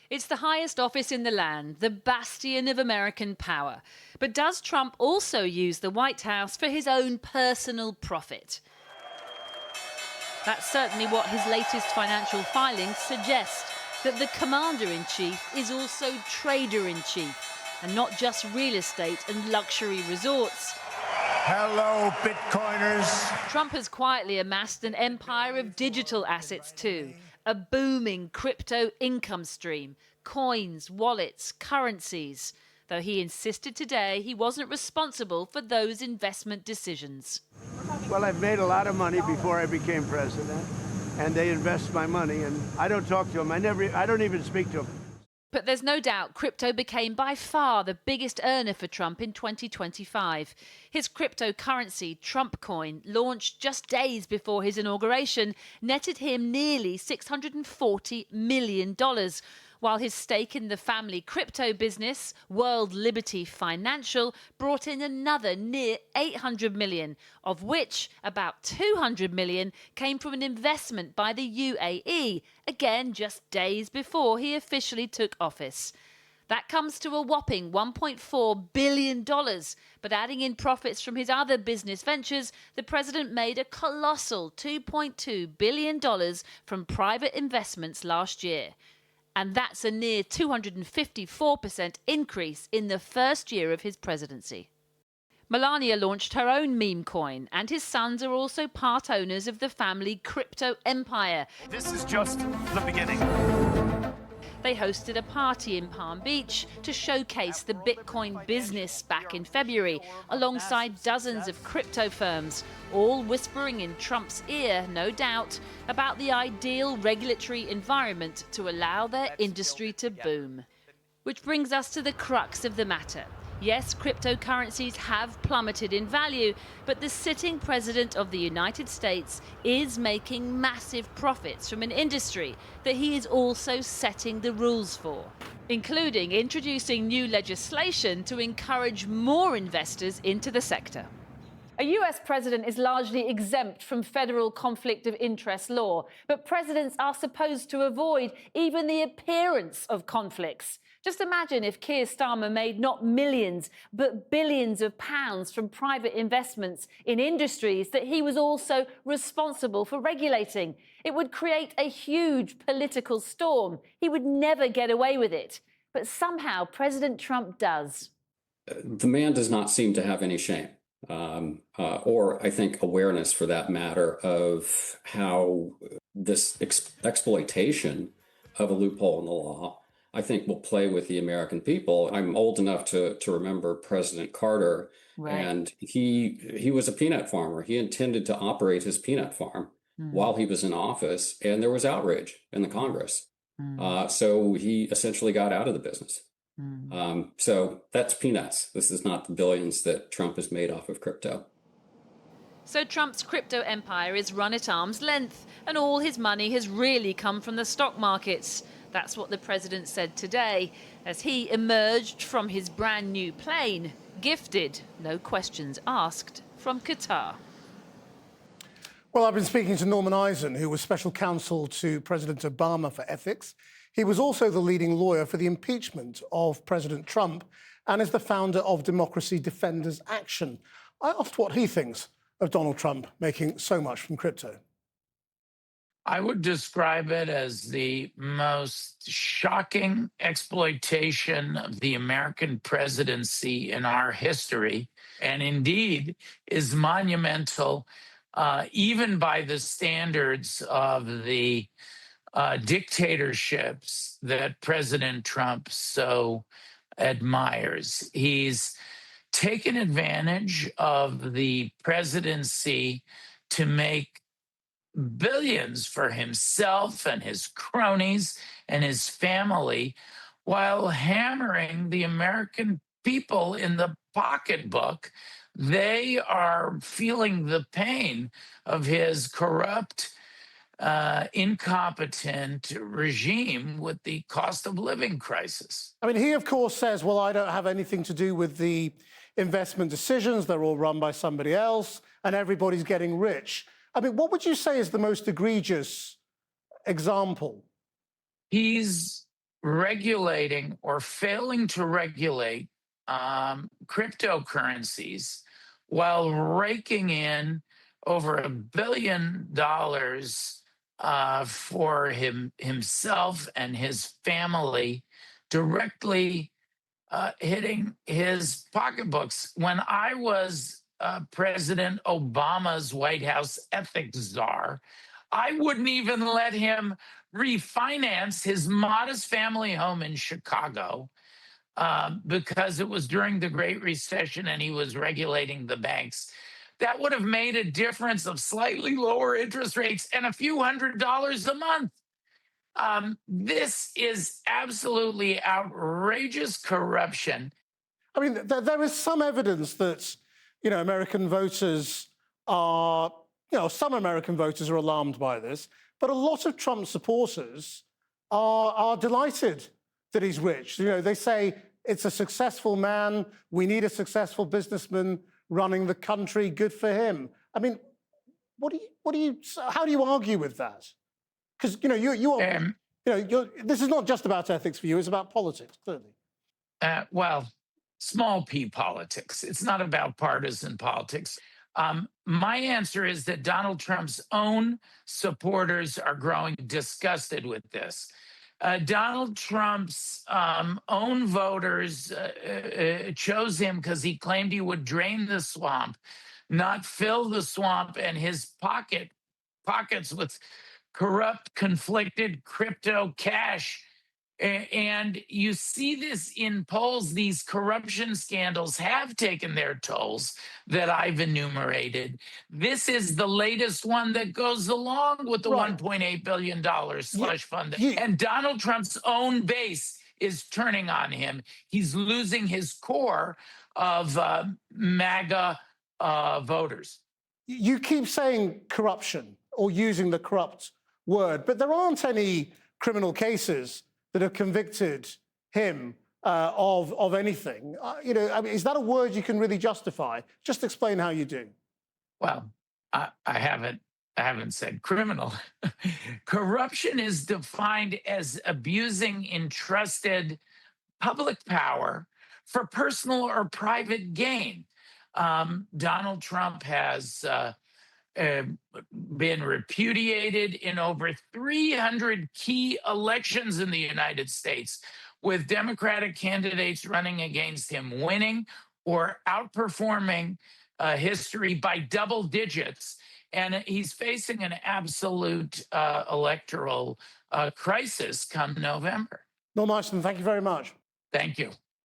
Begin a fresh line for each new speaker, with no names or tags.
It's the highest office in the land, the bastion of American power. But does Trump also use the White House for his own personal profit? That's certainly what his latest financial filings suggest, that the commander-in-chief is also trader-in-chief, and not just real estate and luxury resorts.
Hello, Bitcoiners.
Trump has quietly amassed an empire of digital assets too, a booming crypto income stream, coins, wallets, currencies, though he insisted today he wasn't responsible for those investment decisions.
Well, I've made a lot of money before I became president, and they invest my money, and I don't talk to them. I don't even speak to them.
But there's no doubt crypto became by far the biggest earner for Trump in 2025. His cryptocurrency, Trump Coin, launched just days before his inauguration, netted him nearly $640 million, while his stake in the family crypto business, World Liberty Financial, brought in another near $800 million, of which about $200 million came from an investment by the UAE, again just days before he officially took office. That comes to a whopping $1.4 billion. But adding in profits from his other business ventures, the president made a colossal $2.2 billion from private investments last year. And that's a near 254% increase in the first year of his presidency. Melania launched her own meme coin, and his sons are also part owners of the family crypto empire.
This is just the beginning.
They hosted a party in Palm Beach to showcase the Bitcoin business back in February, alongside dozens of crypto firms, all whispering in Trump's ear, no doubt, about the ideal regulatory environment to allow their industry to boom. Which brings us to the crux of the matter. Yes, cryptocurrencies have plummeted in value, but the sitting president of the United States is making massive profits from an industry that he is also setting the rules for, including introducing new legislation to encourage more investors into the sector. A US president is largely exempt from federal conflict of interest law, but presidents are supposed to avoid even the appearance of conflicts. Just imagine if Keir Starmer made not millions, but billions of pounds from private investments in industries that he was also responsible for regulating. It would create a huge political storm. He would never get away with it. But somehow President Trump does.
The man does not seem to have any shame. Or I think awareness, for that matter, of how this exploitation of a loophole in the law, I think, will play with the American people. I'm old enough to remember President Carter,
Right.
And he was a peanut farmer. He intended to operate his peanut farm while he was in office, and there was outrage in the Congress. So he essentially got out of the business. So that's peanuts. This is not the billions that Trump has made off of crypto.
So Trump's crypto empire is run at arm's length, and all his money has really come from the stock markets. That's what the president said today, as he emerged from his brand new plane, gifted, no questions asked, from Qatar.
Well, I've been speaking to Norman Eisen, who was special counsel to President Obama for ethics. He was also the leading lawyer for the impeachment of President Trump and is the founder of Democracy Defenders Action. I asked what he thinks of Donald Trump making so much from crypto.
I would describe it as the most shocking exploitation of the American presidency in our history, and indeed is monumental even by the standards of the dictatorships that President Trump so admires. He's taken advantage of the presidency to make billions for himself and his cronies and his family, while hammering the American people in the pocketbook. They are feeling the pain of his corrupt, incompetent regime with the cost of living crisis.
I mean, he, of course, says, well, I don't have anything to do with the investment decisions. They're all run by somebody else, and everybody's getting rich. I mean, what would you say is the most egregious example?
He's regulating or failing to regulate cryptocurrencies while raking in over $1 billion for himself and his family, directly hitting his pocketbooks. When I was President Obama's White House ethics czar, I wouldn't even let him refinance his modest family home in Chicago because it was during the Great Recession and he was regulating the banks. That would have made a difference of slightly lower interest rates and a few $100s a month. This is absolutely outrageous corruption.
I mean, there is some evidence that, American voters are, some American voters are alarmed by this, but a lot of Trump supporters are delighted that he's rich. They say it's a successful man. We need a successful businessman running the country. Good for him. I mean, how do you argue with that? Because this is not just about ethics for you; it's about politics, clearly.
Well, small p politics. It's not about partisan politics. My answer is that Donald Trump's own supporters are growing disgusted with this. Donald Trump's own voters chose him because he claimed he would drain the swamp, not fill the swamp and his pockets with corrupt, conflicted crypto cash. And you see this in polls. These corruption scandals have taken their tolls that I've enumerated. This is the latest one that goes along with the $1.8 billion slush fund. And Donald Trump's own base is turning on him. He's losing his core of MAGA voters.
You keep saying corruption or using the corrupt word, but there aren't any criminal cases that have convicted him of anything. I mean, is that a word you can really justify? Just explain how you do.
Well, I haven't said criminal. Corruption is defined as abusing entrusted public power for personal or private gain. Donald Trump has been repudiated in over 300 key elections in the United States, with Democratic candidates running against him winning or outperforming history by double digits. And he's facing an absolute electoral crisis come November.
Norm Eisen, thank you very much.
Thank you.